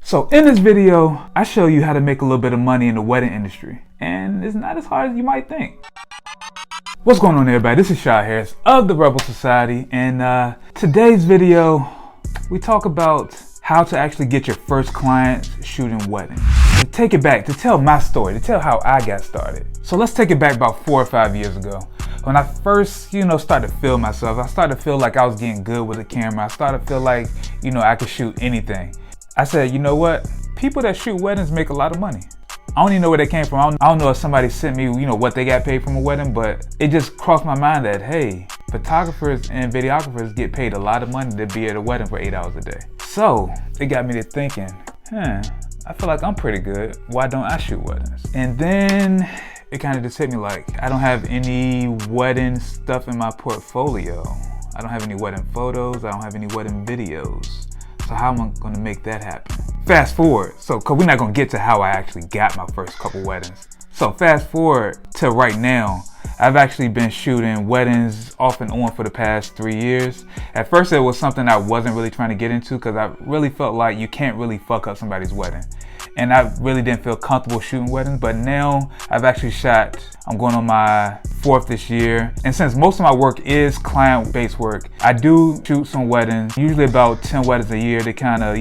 So in this video, I show you how to make a little bit of money in the wedding industry. And it's not as hard as you might think. What's going on everybody? This is Shad Harris of the Rebel Society. And today's video, we talk about how to actually get your first clients shooting weddings. To take it back, to tell my story, to tell how I got started. So let's take it back about 4 or 5 years ago. When I first, started to feel myself, I started to feel like I was getting good with the camera. I started to feel like, I could shoot anything. I said, you know what? People that shoot weddings make a lot of money. I don't even know where they came from. I don't know if somebody sent me, what they got paid from a wedding, but it just crossed my mind that, hey, photographers and videographers get paid a lot of money to be at a wedding for 8 hours a day. So it got me to thinking, I feel like I'm pretty good. Why don't I shoot weddings? And then it kind of just hit me like, I don't have any wedding stuff in my portfolio. I don't have any wedding photos. I don't have any wedding videos. So how am I gonna make that happen? Fast forward, cause we're not gonna get to how I actually got my first couple weddings. So fast forward to right now, I've actually been shooting weddings off and on for the past 3 years. At first it was something I wasn't really trying to get into because I really felt like you can't really fuck up somebody's wedding. And I really didn't feel comfortable shooting weddings, but now I've actually shot, I'm going on my 4th this year. And since most of my work is client-based work, I do shoot some weddings, usually about 10 weddings a year to kind of,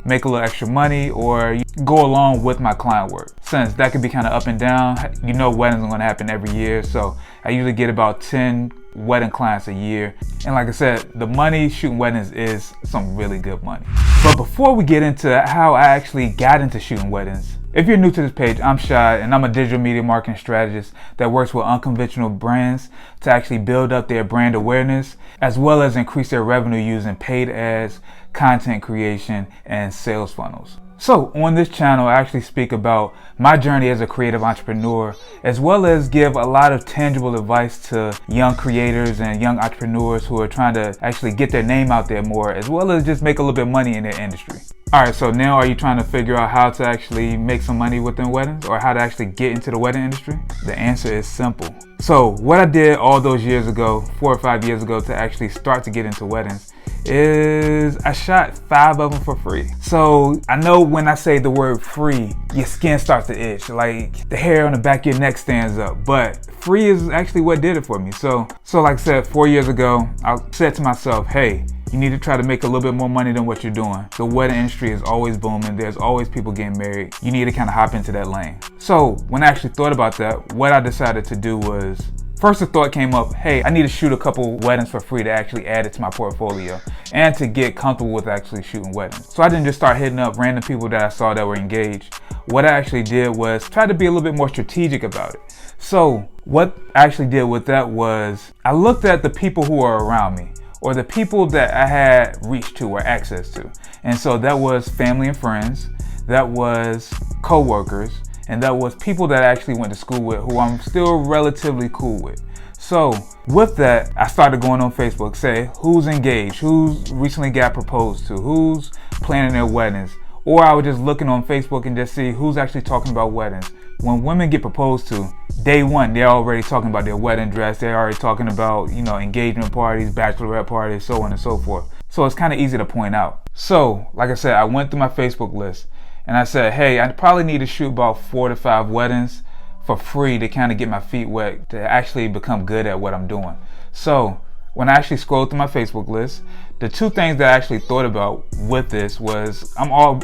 make a little extra money or go along with my client work. Since that could be kind of up and down, weddings are going to happen every year. So I usually get about 10 wedding clients a year. And like I said, the money shooting weddings is some really good money. But before we get into how I actually got into shooting weddings, if you're new to this page, I'm Shad and I'm a digital media marketing strategist that works with unconventional brands to actually build up their brand awareness as well as increase their revenue using paid ads, content creation, and sales funnels. So on this channel, I actually speak about my journey as a creative entrepreneur, as well as give a lot of tangible advice to young creators and young entrepreneurs who are trying to actually get their name out there more, as well as just make a little bit of money in their industry. All right, so now are you trying to figure out how to actually make some money within weddings or how to actually get into the wedding industry? The answer is simple. So what I did all those years ago, 4 or 5 years ago, to actually start to get into weddings is I shot 5 of them for free. So I know when I say the word free, your skin starts to itch, like the hair on the back of your neck stands up, but free is actually what did it for me. So like I said, 4 years ago, I said to myself, hey, you need to try to make a little bit more money than what you're doing. The wedding industry is always booming. There's always people getting married. You need to kind of hop into that lane. So when I actually thought about that, what I decided to do was, first the thought came up, hey, I need to shoot a couple weddings for free to actually add it to my portfolio and to get comfortable with actually shooting weddings. So I didn't just start hitting up random people that I saw that were engaged. What I actually did was try to be a little bit more strategic about it. So what I actually did with that was I looked at the people who are around me, or the people that I had reach to or access to. And so that was family and friends, that was co-workers, and that was people that I actually went to school with who I'm still relatively cool with. So with that, I started going on Facebook, say who's engaged, who's recently got proposed to, who's planning their weddings. Or I was just looking on Facebook and just see who's actually talking about weddings. When women get proposed to, day one, they're already talking about their wedding dress. They're already talking about, engagement parties, bachelorette parties, so on and so forth. So it's kind of easy to point out. So, like I said, I went through my Facebook list and I said, hey, I probably need to shoot about 4 to 5 weddings for free to kind of get my feet wet, to actually become good at what I'm doing. So when I actually scrolled through my Facebook list, the 2 things that I actually thought about with this was I'm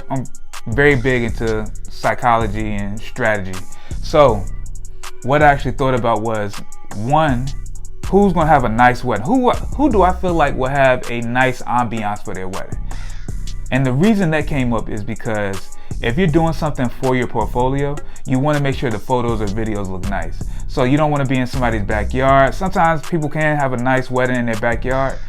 very big into psychology and strategy. So what I actually thought about was, one, who's gonna have a nice wedding? Who do I feel like will have a nice ambiance for their wedding? And the reason that came up is because if you're doing something for your portfolio, you want to make sure the photos or videos look nice. So you don't want to be in somebody's backyard. Sometimes people can have a nice wedding in their backyard,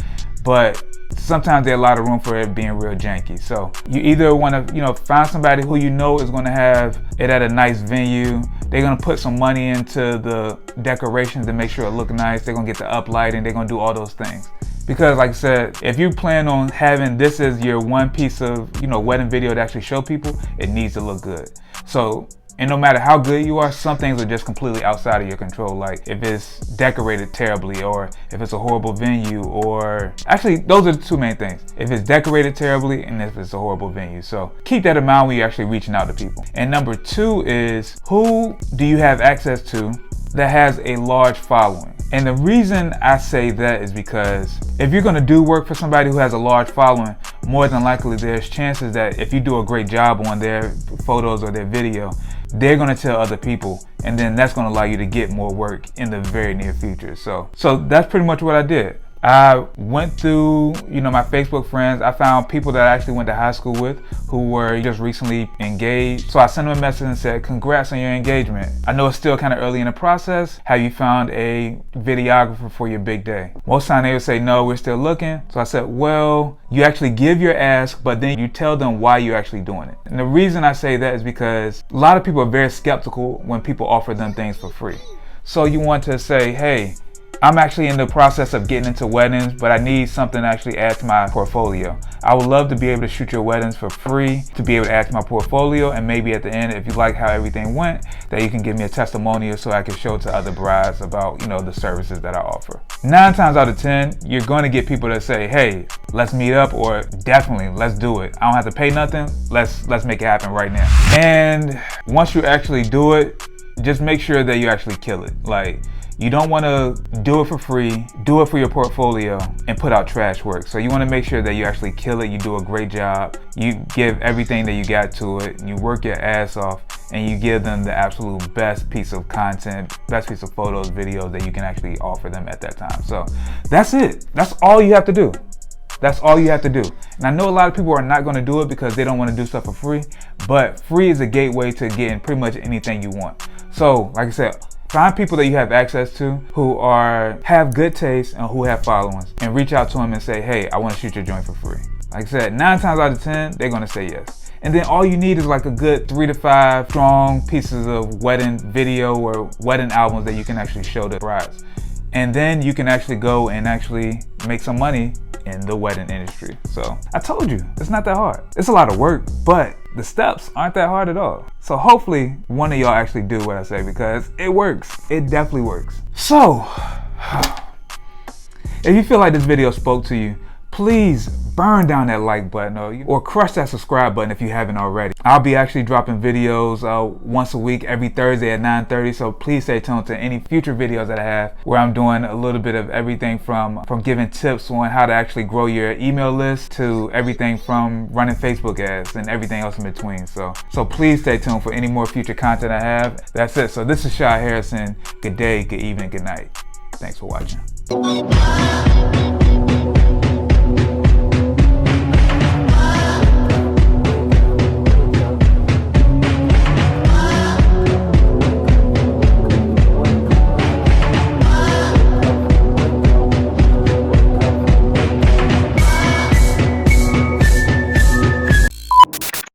but sometimes there's a lot of room for it being real janky. So you either want to, find somebody who is going to have it at a nice venue. They're going to put some money into the decorations to make sure it look nice. They're going to get the uplighting. They're going to do all those things. Because like I said, if you plan on having this as your one piece of, wedding video to actually show people, it needs to look good. So And no matter how good you are, some things are just completely outside of your control. Like if it's decorated terribly, or if it's a horrible venue, or actually those are the two main things. If it's decorated terribly and if it's a horrible venue. So keep that in mind when you're actually reaching out to people. And number two is, who do you have access to that has a large following? And the reason I say that is because if you're gonna do work for somebody who has a large following, more than likely there's chances that if you do a great job on their photos or their video, they're gonna tell other people, and then that's gonna allow you to get more work in the very near future. So that's pretty much what I did. I went through, my Facebook friends. I found people that I actually went to high school with who were just recently engaged. So I sent them a message and said, congrats on your engagement. I know it's still kind of early in the process. Have you found a videographer for your big day? Most time they would say, no, we're still looking. So I said, well, you actually give your ask, but then you tell them why you're actually doing it. And the reason I say that is because a lot of people are very skeptical when people offer them things for free. So you want to say, hey, I'm actually in the process of getting into weddings, but I need something to actually add to my portfolio. I would love to be able to shoot your weddings for free, to be able to add to my portfolio, and maybe at the end, if you like how everything went, that you can give me a testimonial so I can show to other brides about, the services that I offer. 9 times out of 10, you're going to get people that say, hey, let's meet up, or definitely, let's do it. I don't have to pay nothing. Let's make it happen right now. And once you actually do it, just make sure that you actually kill it. Like, you don't want to do it for free, do it for your portfolio, and put out trash work. So you want to make sure that you actually kill it, you do a great job, you give everything that you got to it, you work your ass off, and you give them the absolute best piece of content, best piece of photos, videos that you can actually offer them at that time. So that's it. That's all you have to do. That's all you have to do. And I know a lot of people are not going to do it because they don't want to do stuff for free, but free is a gateway to getting pretty much anything you want. So like I said, find people that you have access to who have good taste and who have followings, and reach out to them and say, hey, I want to shoot your joint for free. Like I said, 9 times out of 10, they're going to say yes. And then all you need is like a good 3 to 5 strong pieces of wedding video or wedding albums that you can actually show the brides. And then you can actually go and actually make some money in the wedding industry. So I told you, it's not that hard. It's a lot of work, but the steps aren't that hard at all. So hopefully one of y'all actually do what I say, because it works. It definitely works. So if you feel like this video spoke to you, please burn down that like button or crush that subscribe button if you haven't already. I'll be actually dropping videos once a week, every Thursday at 9:30. So please stay tuned to any future videos that I have, where I'm doing a little bit of everything from giving tips on how to actually grow your email list to everything from running Facebook ads and everything else in between. So please stay tuned for any more future content I have. That's it. So this is Shy Harrison. Good day, good evening, good night. Thanks for watching.